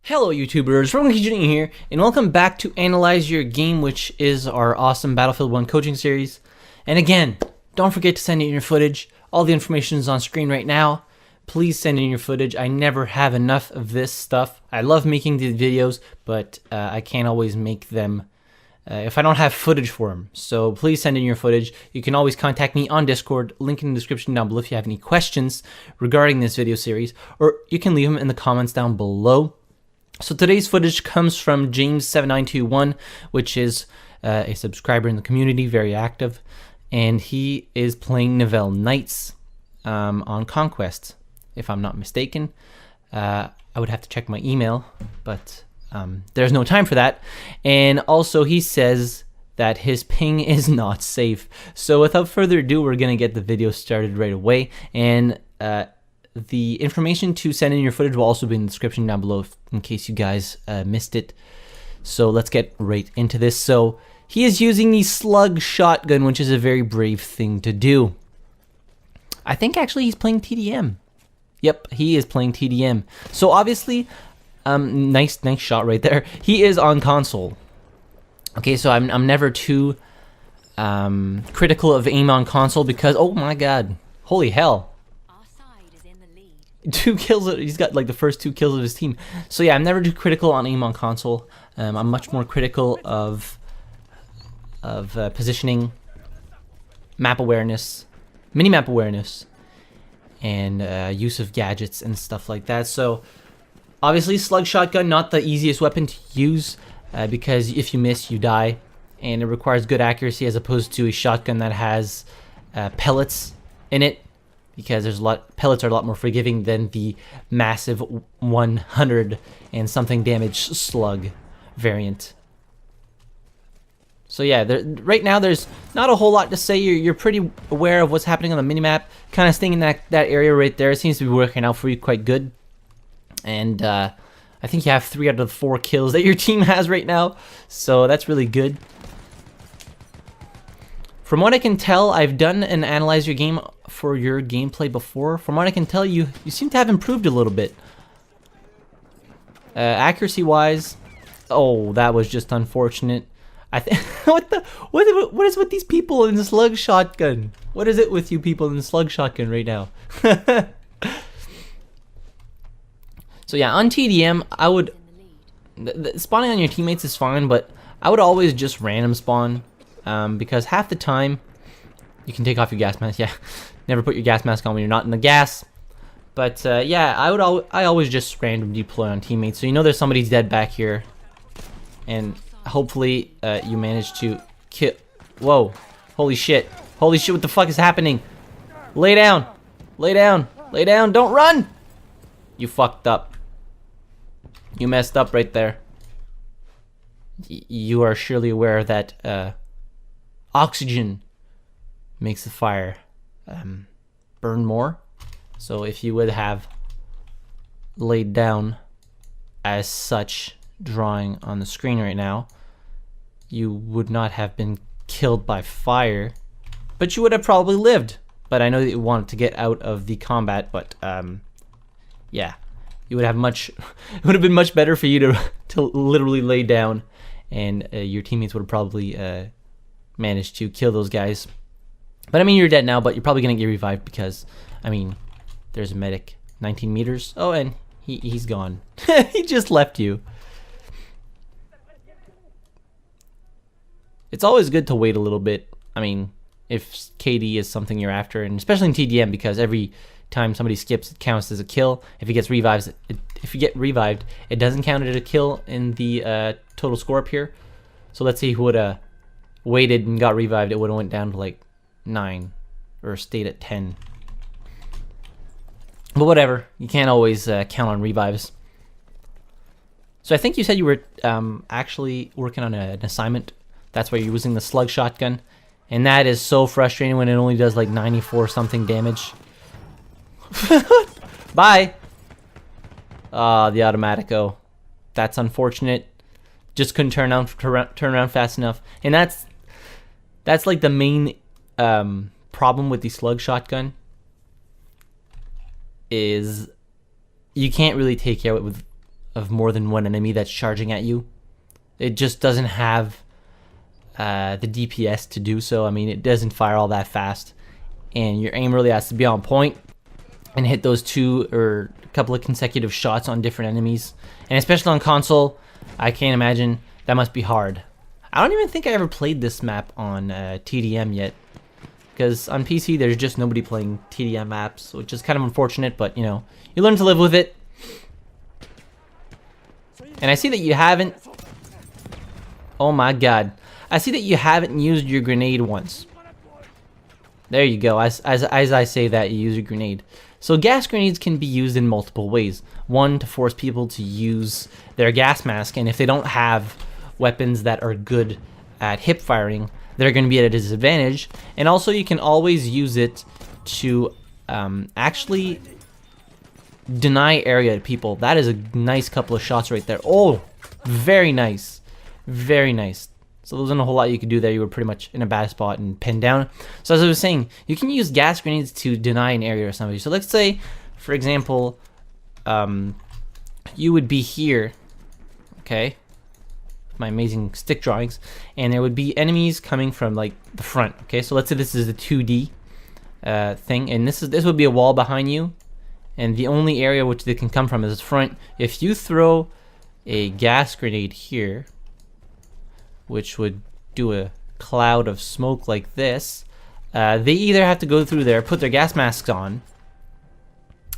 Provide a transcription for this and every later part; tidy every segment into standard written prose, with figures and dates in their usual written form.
Hello YouTubers, RogueMonkeyJr here, and welcome back to Analyze Your Game, which is our awesome Battlefield 1 coaching series. And again, don't forget to send in your footage. All the information is on screen right now. Please send in your footage. I never have enough of this stuff. I love making these videos, but I can't always make them if I don't have footage for them. So please send in your footage. You can always contact me on Discord, link in the description down below if you have any questions regarding this video series, or you can leave them in the comments down below. So today's footage comes from James7921, which is a subscriber in the community, very active, and he is playing Nivelle Nights on Conquest, if I'm not mistaken. I would have to check my email, but there's no time for that. And also he says that his ping is not safe. So without further ado, we're going to get the video started right away. And the information to send in your footage will also be in the description down below in case you guys missed it. So let's get right into this. So he is using the Slug shotgun, which is a very brave thing to do. I think actually he's playing TDM. Yep, he is playing TDM. So obviously, nice shot right there. He is on console. Okay, so I'm never too critical of aim on console because, oh my god, holy hell. 2 kills, he's got like the first 2 kills of his team. So yeah, I'm never too critical on aim on console. I'm much more critical of positioning, map awareness, mini-map awareness, and use of gadgets and stuff like that. So obviously Slug shotgun, not the easiest weapon to use because if you miss, you die. And it requires good accuracy as opposed to a shotgun that has pellets in it. Because pellets are a lot more forgiving than the massive 100 and something damage slug variant. So yeah, right now there's not a whole lot to say. You're pretty aware of what's happening on the minimap. Kind of staying in that area right there. It seems to be working out for you quite good. And I think you have 3 out of the 4 kills that your team has right now. So that's really good. From what I can tell, I've done an Analyze Your Game for your gameplay before. From what I can tell, you seem to have improved a little bit. Accuracy-wise, oh, that was just unfortunate. I think what is with these people in the Slug shotgun? What is it with you people in the Slug shotgun right now? So yeah, on TDM, I would spawning on your teammates is fine, but I would always just random spawn. Because half the time you can take off your gas mask. Yeah, never put your gas mask on when you're not in the gas. But yeah, I always just random deploy on teammates, so you know there's somebody dead back here, and hopefully you manage to kill. Whoa! Holy shit! Holy shit! What the fuck is happening? Lay down! Lay down! Lay down! Don't run! You fucked up. You messed up right there. You are surely aware that oxygen makes the fire burn more. So if you would have laid down as such, drawing on the screen right now, you would not have been killed by fire, but you would have probably lived. But I know that you wanted to get out of the combat, but yeah, you would have it would have been much better for you to literally lay down, and your teammates would have probably managed to kill those guys. But I mean, you're dead now, but you're probably gonna get revived because, I mean, there's a medic. 19 meters. Oh, and he's gone. He just left you. It's always good to wait a little bit. I mean, if KD is something you're after, and especially in TDM, because every time somebody skips, it counts as a kill. If he gets revived, if you get revived, it doesn't count as a kill in the total score up here. So let's see who would have waited and got revived. It would have went down to like 9 or stayed at 10. But whatever, you can't always count on revives. So I think you said you were actually working on an assignment. That's why you're using the Slug shotgun, and that is so frustrating when it only does like 94 something damage. Bye. Ah, the automatico. That's unfortunate. Just couldn't turn around fast enough, and that's like the main problem with the Slug shotgun is you can't really take care of it with of more than one enemy that's charging at you. It just doesn't have the DPS to do so. I mean, it doesn't fire all that fast, and your aim really has to be on point and hit those 2 or a couple of consecutive shots on different enemies. And especially on console, I can't imagine that must be hard. I don't even think I ever played this map on TDM yet, because on PC there's just nobody playing TDM maps, which is kind of unfortunate, but you know, you learn to live with it. And I see that you haven't... Oh my god. I see that you haven't used your grenade once. There you go. As I say that, you use your grenade. So gas grenades can be used in multiple ways. One, to force people to use their gas mask, and if they don't have weapons that are good at hip firing, they're going to be at a disadvantage. And also you can always use it to actually deny area to people. That is a nice couple of shots right there. Oh, very nice. Very nice. So there wasn't a whole lot you could do there. You were pretty much in a bad spot and pinned down. So as I was saying, you can use gas grenades to deny an area or somebody. So let's say, for example, you would be here, okay, my amazing stick drawings, and there would be enemies coming from like the front. Okay, so let's say this is a 2D thing, and this would be a wall behind you, and the only area which they can come from is the front. If you throw a gas grenade here, which would do a cloud of smoke like this, they either have to go through there, put their gas masks on.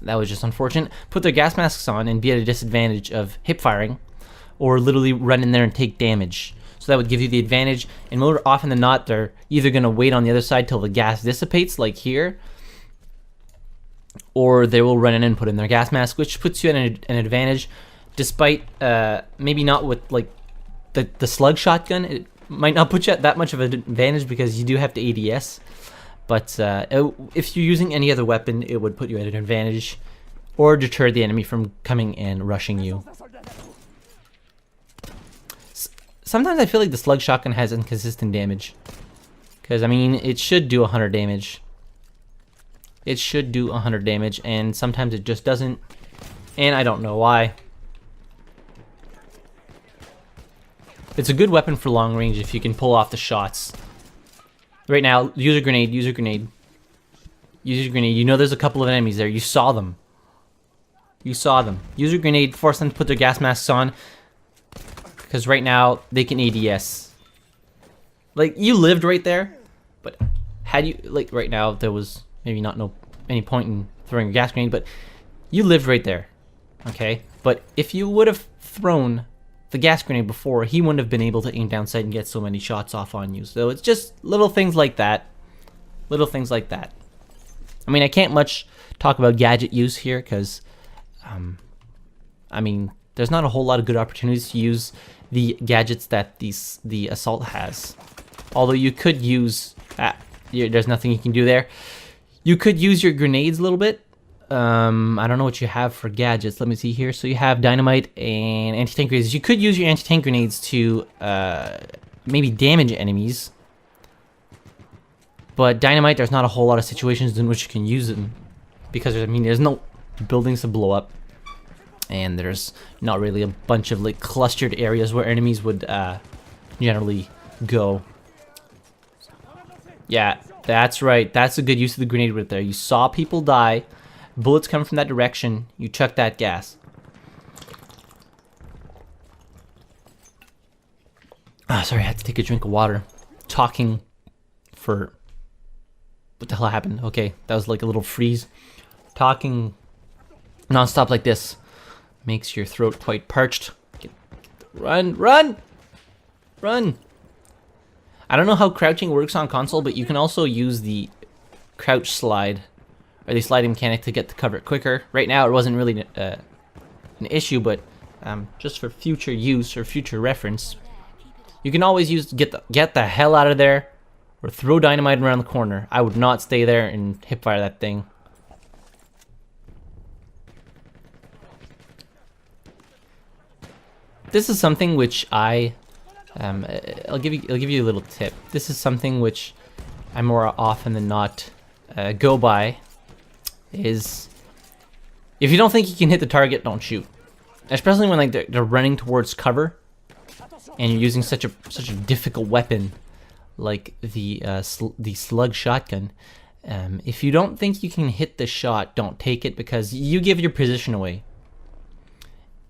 That was just unfortunate. Put their gas masks on and be at a disadvantage of hip firing, or literally run in there and take damage. So that would give you the advantage, and more often than not, they're either going to wait on the other side till the gas dissipates, like here, or they will run in and put in their gas mask, which puts you at an advantage, despite maybe not with like the slug shotgun. It might not put you at that much of an advantage because you do have to ADS, but if you're using any other weapon, it would put you at an advantage or deter the enemy from coming and rushing you. Sometimes I feel like the slug shotgun has inconsistent damage, because I mean, it should do 100 damage. It should do 100 damage, and sometimes it just doesn't, and I don't know why. It's a good weapon for long range if you can pull off the shots. Right now, use a grenade, use a grenade. Use your grenade. You know there's a couple of enemies there. You saw them. You saw them. Use your grenade, force them to put their gas masks on, because right now, they can ADS. Like, you lived right there, but had you, like, right now, there was maybe not any point in throwing a gas grenade, but you lived right there, okay? But if you would have thrown the gas grenade before, he wouldn't have been able to aim down sight and get so many shots off on you. So it's just little things like that. Little things like that. I mean, I can't much talk about gadget use here, because, I mean, there's not a whole lot of good opportunities to use the gadgets that the assault has. Although you could use, there's nothing you can do there. You could use your grenades a little bit. I don't know what you have for gadgets. Let me see here. So you have dynamite and anti-tank grenades. You could use your anti-tank grenades to maybe damage enemies. But dynamite, there's not a whole lot of situations in which you can use them, because I mean, there's no buildings to blow up, and there's not really a bunch of like clustered areas where enemies would generally go. Yeah, that's right. That's a good use of the grenade right there. You saw people die. Bullets come from that direction. You chuck that gas. Sorry, I had to take a drink of water. Talking for... What the hell happened? Okay, that was like a little freeze. Talking non-stop like this makes your throat quite parched. Run, run, run. I don't know how crouching works on console, but you can also use the crouch slide, or the sliding mechanic, to get to cover it quicker. Right now, it wasn't really an issue, but just for future use or future reference, you can always use get the hell out of there, or throw dynamite around the corner. I would not stay there and hipfire that thing. This is something which I'll give you a little tip. This is something which I more often than not go by. Is if you don't think you can hit the target, don't shoot. especially when like they're running towards cover, and you're using such a difficult weapon like the slug shotgun. If you don't think you can hit the shot, don't take it, because you give your position away,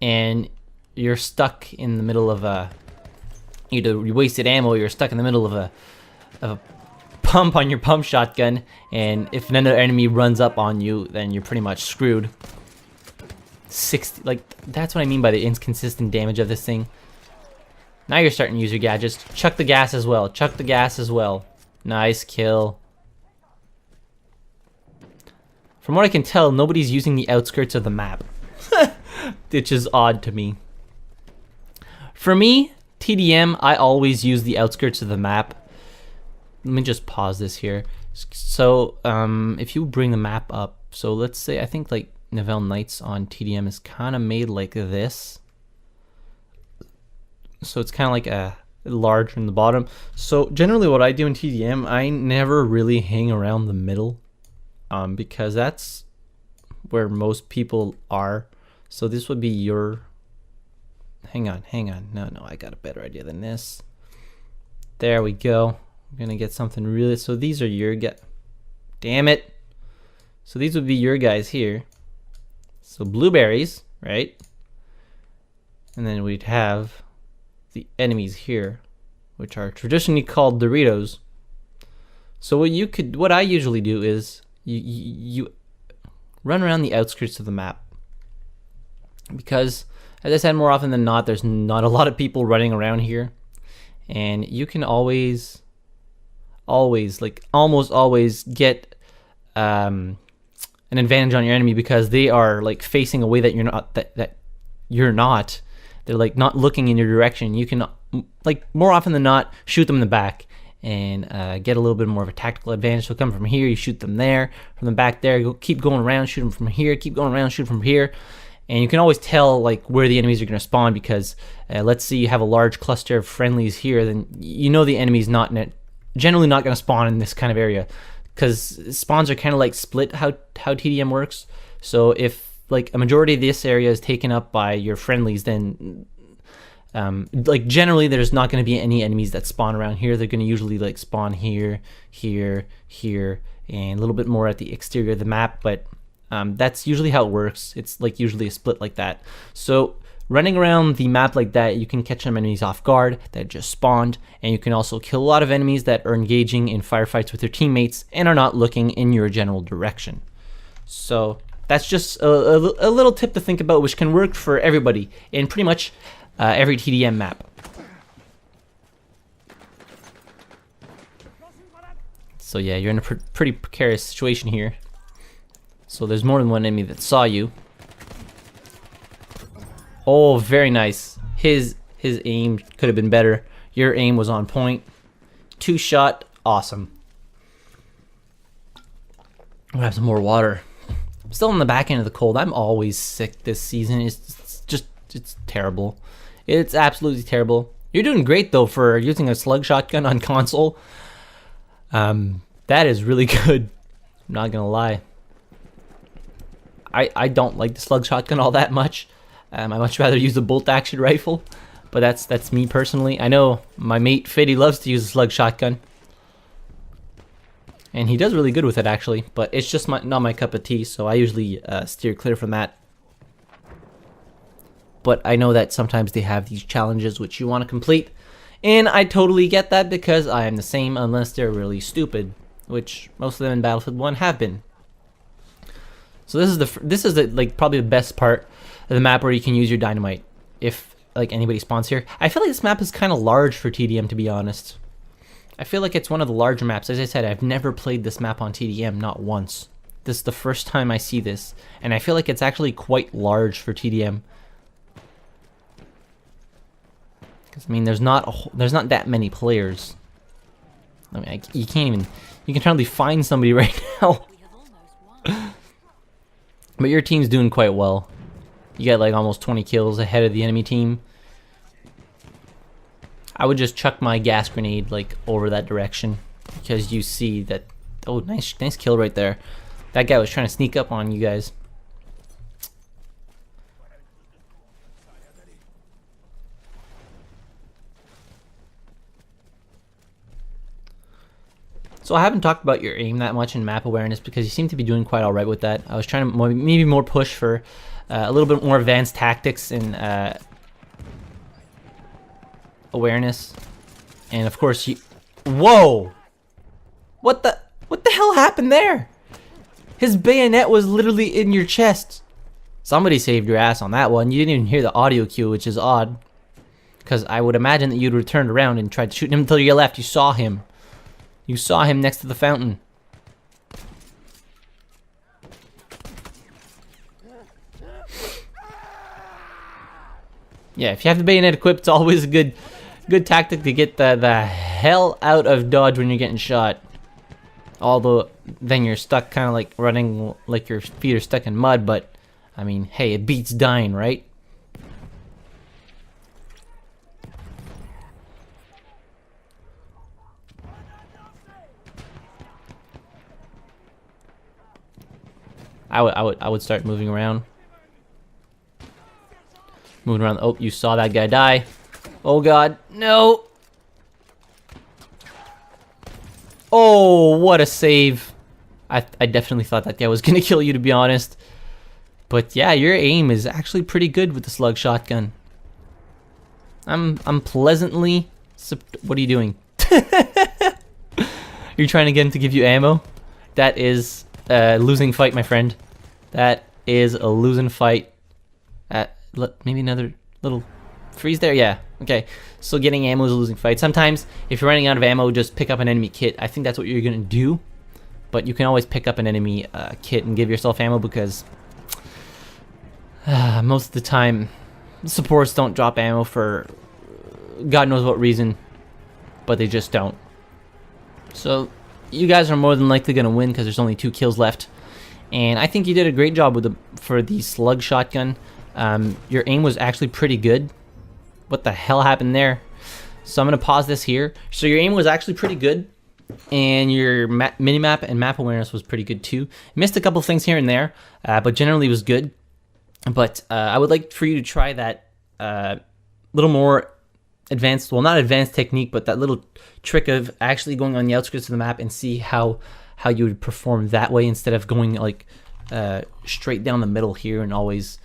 and you're stuck in the middle of a either you wasted ammo, or you're stuck in the middle of a pump on your pump shotgun, and if another enemy runs up on you, then you're pretty much screwed. 60, like, that's what I mean by the inconsistent damage of this thing. Now you're starting to use your gadgets. Chuck the gas as well. Chuck the gas as well. Nice kill. From what I can tell, nobody's using the outskirts of the map, which is odd to me. For me, TDM, I always use the outskirts of the map. Let me just pause this here. So, if you bring the map up, so let's say, I think like Nivelle Nights on TDM is kind of made like this. So it's kind of like a larger in the bottom. So generally what I do in TDM, I never really hang around the middle, because that's where most people are. So this would be your, hang on. No, I got a better idea than this. There we go. I'm gonna get something really, so these are your damn it. So these would be your guys here. So blueberries, right? And then we'd have the enemies here, which are traditionally called Doritos. So what I usually do is you run around the outskirts of the map, because as I said, more often than not, there's not a lot of people running around here, and you can always like almost always get an advantage on your enemy, because they are like facing a way that you're not. They're like not looking in your direction. You can like more often than not shoot them in the back and get a little bit more of a tactical advantage. So come from here, you shoot them there, from the back there, keep going around, shoot them from here, keep going around, shoot from here. And you can always tell like where the enemies are going to spawn, because let's say you have a large cluster of friendlies here, then you know the enemy's generally not going to spawn in this kind of area, because spawns are kind of like split how TDM works. So if like a majority of this area is taken up by your friendlies, then like generally there's not going to be any enemies that spawn around here. They're going to usually like spawn here, here, here, and a little bit more at the exterior of the map, but that's usually how it works. It's like usually a split like that. So running around the map like that, you can catch some enemies off guard that just spawned, and you can also kill a lot of enemies that are engaging in firefights with their teammates and are not looking in your general direction. So that's just a little tip to think about, which can work for everybody in pretty much every TDM map. So yeah, you're in a pretty precarious situation here. So there's more than one enemy that saw you. Oh, very nice. His aim could have been better. Your aim was on point. 2-shot, awesome. I'll have some more water. I'm still on the back end of the cold. I'm always sick this season. It's terrible. It's absolutely terrible. You're doing great though for using a slug shotgun on console. That is really good. I'm not gonna lie. I don't like the slug shotgun all that much. I much rather use a bolt action rifle, but that's me personally. I know my mate Fiddy loves to use a slug shotgun, and he does really good with it actually, but it's just not my cup of tea, so I usually steer clear from that. But I know that sometimes they have these challenges which you want to complete, and I totally get that, because I am the same, unless they're really stupid, which most of them in Battlefield 1 have been. So this is like probably the best part of the map where you can use your dynamite if like anybody spawns here. I feel like this map is kind of large for TDM, to be honest. I feel like it's one of the larger maps. As I said, I've never played this map on TDM, not once. This is the first time I see this, and I feel like it's actually quite large for TDM. Because I mean, there's not that many players. I mean, you can hardly find somebody right now. But your team's doing quite well. You got like almost 20 kills ahead of the enemy team. I would just chuck my gas grenade like over that direction, because you see that. Oh, nice kill right there. That guy was trying to sneak up on you guys. So I haven't talked about your aim that much in map awareness because you seem to be doing quite alright with that. I was trying to maybe more push for a little bit more advanced tactics and awareness. And of course you... Whoa! What the hell happened there? His bayonet was literally in your chest. Somebody saved your ass on that one. You didn't even hear the audio cue, which is odd. Because I would imagine that you'd returned around and tried to shoot him until your left. You saw him. You saw him next to the fountain. Yeah, if you have the bayonet equipped, it's always a good tactic to get the hell out of dodge when you're getting shot. Although, then you're stuck kind of like running like your feet are stuck in mud, but, I mean, hey, it beats dying, right? I would start moving around. Moving around. Oh, you saw that guy die. Oh god, no! Oh, what a save. I definitely thought that guy was gonna kill you, to be honest. But yeah, your aim is actually pretty good with the Slug shotgun. I'm pleasantly... What are you doing? You're trying to get him to give you ammo? That is a losing fight, my friend. That is a losing fight. Maybe another little freeze there? Yeah. Okay. So getting ammo is a losing fight. Sometimes, if you're running out of ammo, just pick up an enemy kit. I think that's what you're going to do. But you can always pick up an enemy kit and give yourself ammo because most of the time, supports don't drop ammo for God knows what reason. But they just don't. So you guys are more than likely going to win because there's only 2 kills left. And I think you did a great job with for the Slug shotgun. Your aim was actually pretty good. What the hell happened there? So I'm going to pause this here. So your aim was actually pretty good. And your minimap and map awareness was pretty good too. Missed a couple things here and there, but generally was good. But I would like for you to try that little more advanced, well, not advanced technique, but that little trick of actually going on the outskirts of the map and see how you would perform that way instead of going like straight down the middle here and always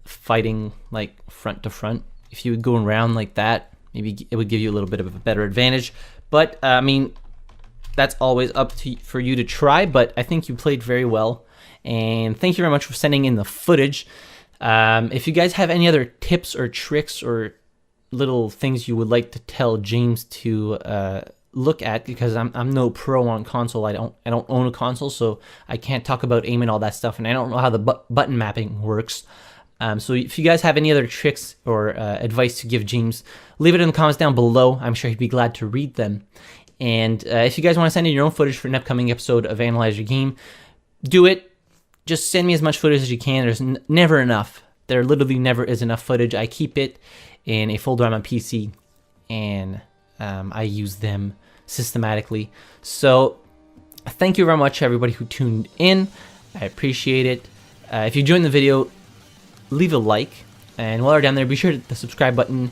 fighting like front to front. If you would go around like that, maybe it would give you a little bit of a better advantage. But I mean, that's always up to for you to try, but I think you played very well. And thank you very much for sending in the footage. If you guys have any other tips or tricks or little things you would like to tell James to look at, because I'm no pro on console. I don't own a console, so I can't talk about aim and all that stuff, and I don't know how the button mapping works. So if you guys have any other tricks or advice to give James, leave it in the comments down below. I'm sure he'd be glad to read them. And if you guys want to send in your own footage for an upcoming episode of Analyze Your Game, do it. Just send me as much footage as you can. There's never enough. There literally never is enough footage. I keep it in a folder on my PC, and I use them systematically. So thank you very much, everybody who tuned in. I appreciate it. If you enjoyed the video, leave a like. And while you're down there, be sure to hit the subscribe button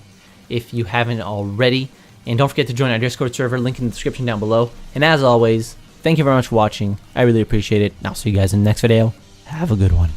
if you haven't already. And don't forget to join our Discord server, link in the description down below. And as always, thank you very much for watching. I really appreciate it. And I'll see you guys in the next video. Have a good one.